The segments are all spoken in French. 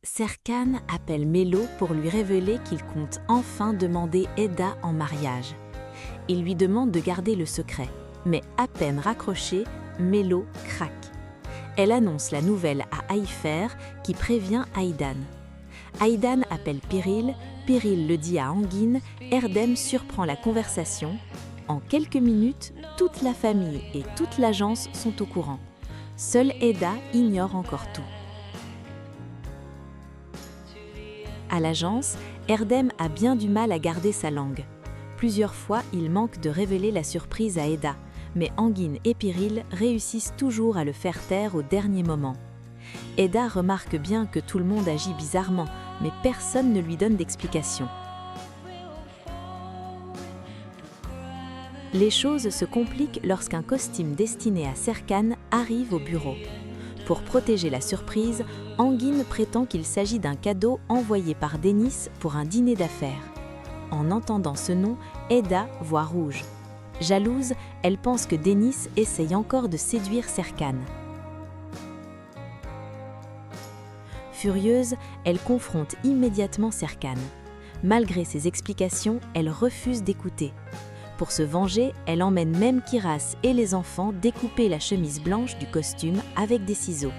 Serkan appelle Mélo pour lui révéler qu'il compte enfin demander Eda en mariage. Il lui demande de garder le secret, mais à peine raccroché, Mélo craque. Elle annonce la nouvelle à Ayfer qui prévient Aydan. Aydan appelle Piril, Piril le dit à Engin, Erdem surprend la conversation. En quelques minutes, toute la famille et toute l'agence sont au courant. Seule Eda ignore encore tout. À l'agence, Erdem a bien du mal à garder sa langue. Plusieurs fois, il manque de révéler la surprise à Eda, mais Engin et Piril réussissent toujours à le faire taire au dernier moment. Eda remarque bien que tout le monde agit bizarrement, mais personne ne lui donne d'explication. Les choses se compliquent lorsqu'un costume destiné à Serkan arrive au bureau. Pour protéger la surprise, Engin prétend qu'il s'agit d'un cadeau envoyé par Denis pour un dîner d'affaires. En entendant ce nom, Eda voit rouge. Jalouse, elle pense que Denis essaye encore de séduire Serkan. Furieuse, elle confronte immédiatement Serkan. Malgré ses explications, elle refuse d'écouter. Pour se venger, elle emmène même Kiras et les enfants découper la chemise blanche du costume avec des ciseaux.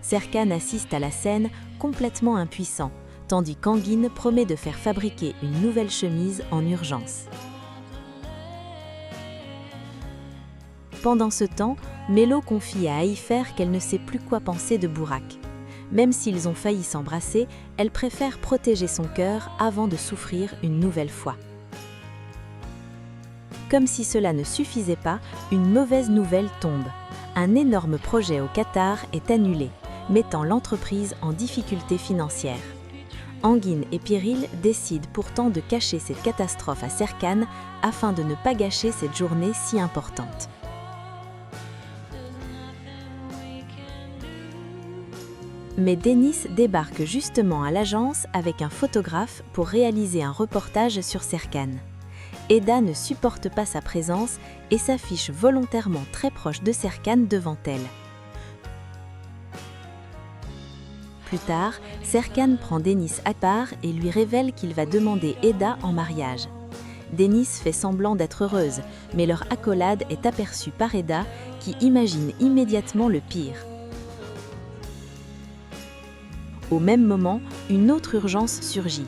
Serkan assiste à la scène complètement impuissant, tandis qu'Engin promet de faire fabriquer une nouvelle chemise en urgence. Pendant ce temps, Mélo confie à Ayfer qu'elle ne sait plus quoi penser de Burak. Même s'ils ont failli s'embrasser, elle préfère protéger son cœur avant de souffrir une nouvelle fois. Comme si cela ne suffisait pas, une mauvaise nouvelle tombe. Un énorme projet au Qatar est annulé, mettant l'entreprise en difficulté financière. Engin et Piril décident pourtant de cacher cette catastrophe à Serkan afin de ne pas gâcher cette journée si importante. Mais Denis débarque justement à l'agence avec un photographe pour réaliser un reportage sur Serkan. Eda ne supporte pas sa présence et s'affiche volontairement très proche de Serkan devant elle. Plus tard, Serkan prend Denis à part et lui révèle qu'il va demander Eda en mariage. Denis fait semblant d'être heureuse, mais leur accolade est aperçue par Eda qui imagine immédiatement le pire. Au même moment, une autre urgence surgit.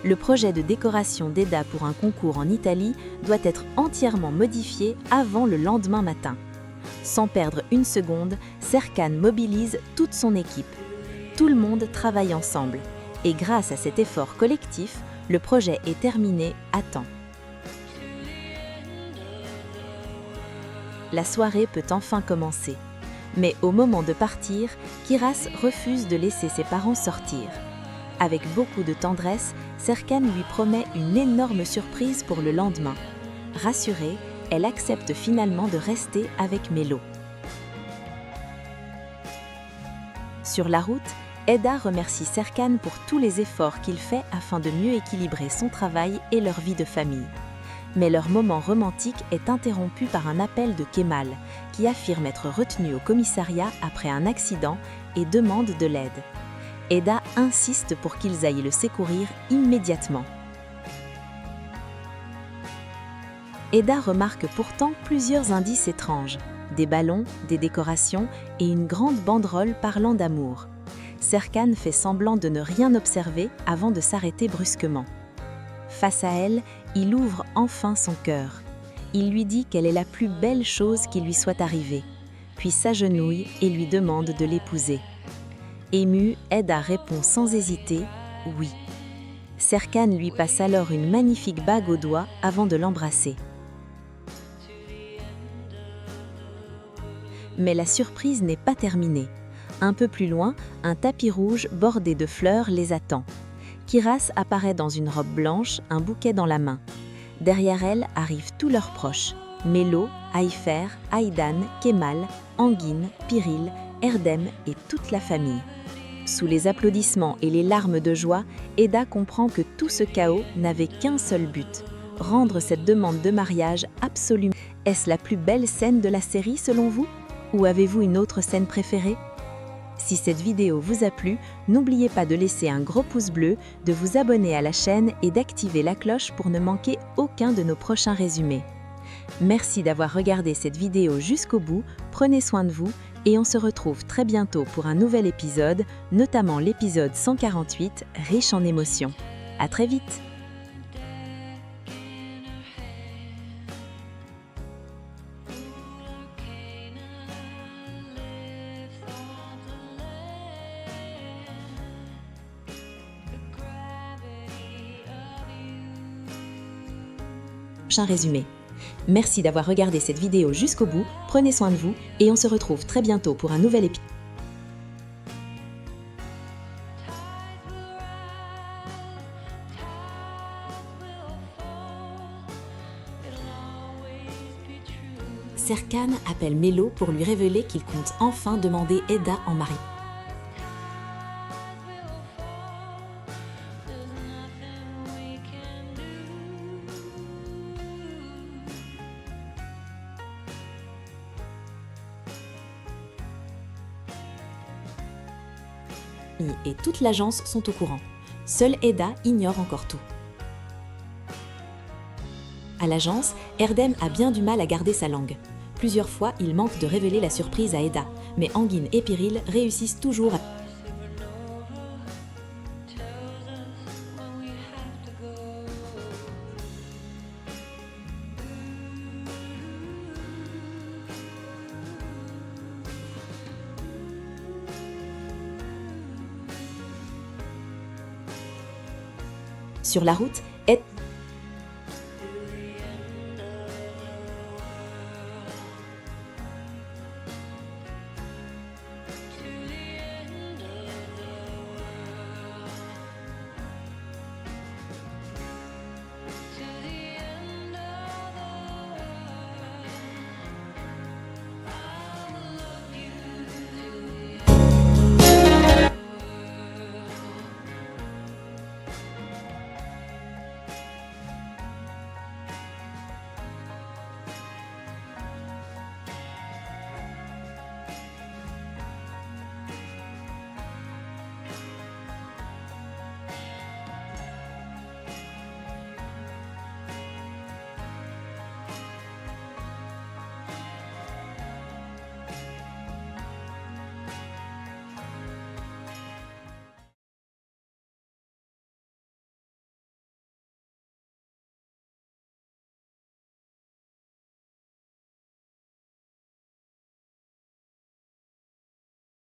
Le projet de décoration d'Eda pour un concours en Italie doit être entièrement modifié avant le lendemain matin. Sans perdre une seconde, Serkan mobilise toute son équipe. Tout le monde travaille ensemble. Et grâce à cet effort collectif, le projet est terminé à temps. La soirée peut enfin commencer. Mais au moment de partir, Kiras refuse de laisser ses parents sortir. Avec beaucoup de tendresse, Serkan lui promet une énorme surprise pour le lendemain. Rassurée, elle accepte finalement de rester avec Mélo. Sur la route, Eda remercie Serkan pour tous les efforts qu'il fait afin de mieux équilibrer son travail et leur vie de famille. Mais leur moment romantique est interrompu par un appel de Kemal, qui affirme être retenu au commissariat après un accident et demande de l'aide. Eda insiste pour qu'ils aillent le secourir immédiatement. Eda remarque pourtant plusieurs indices étranges, des ballons, des décorations et une grande banderole parlant d'amour. Serkan fait semblant de ne rien observer avant de s'arrêter brusquement. Face à elle, il ouvre enfin son cœur. Il lui dit qu'elle est la plus belle chose qui lui soit arrivée, puis s'agenouille et lui demande de l'épouser. Émue, Eda répond sans hésiter « oui ». Serkan lui passe alors une magnifique bague au doigt avant de l'embrasser. Mais la surprise n'est pas terminée. Un peu plus loin, un tapis rouge bordé de fleurs les attend. Kiras apparaît dans une robe blanche, un bouquet dans la main. Derrière elle arrivent tous leurs proches, Mélo, Ayfer, Aydan, Kemal, Engin, Piril, Erdem et toute la famille. Sous les applaudissements et les larmes de joie, Eda comprend que tout ce chaos n'avait qu'un seul but, rendre cette demande de mariage absolument. Est-ce la plus belle scène de la série selon vous? Ou avez-vous une autre scène préférée? Si cette vidéo vous a plu, n'oubliez pas de laisser un gros pouce bleu, de vous abonner à la chaîne et d'activer la cloche pour ne manquer aucun de nos prochains résumés. Merci d'avoir regardé cette vidéo jusqu'au bout, prenez soin de vous et on se retrouve très bientôt pour un nouvel épisode, notamment l'épisode 148, riche en émotions. À très vite! Prochain résumé. Merci d'avoir regardé cette vidéo jusqu'au bout, prenez soin de vous et on se retrouve très bientôt pour un nouvel épisode. Serkan appelle Melo pour lui révéler qu'il compte enfin demander Eda en mariage. Et toute l'agence sont au courant. Seule Eda ignore encore tout. À l'agence, Erdem a bien du mal à garder sa langue. Plusieurs fois, il manque de révéler la surprise à Eda, mais Engin et Piril réussissent toujours à... Sur la route, Ed...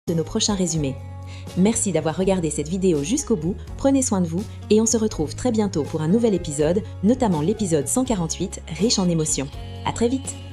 de nos prochains résumés. Merci d'avoir regardé cette vidéo jusqu'au bout, prenez soin de vous et on se retrouve très bientôt pour un nouvel épisode, notamment l'épisode 148, riche en émotions. À très vite!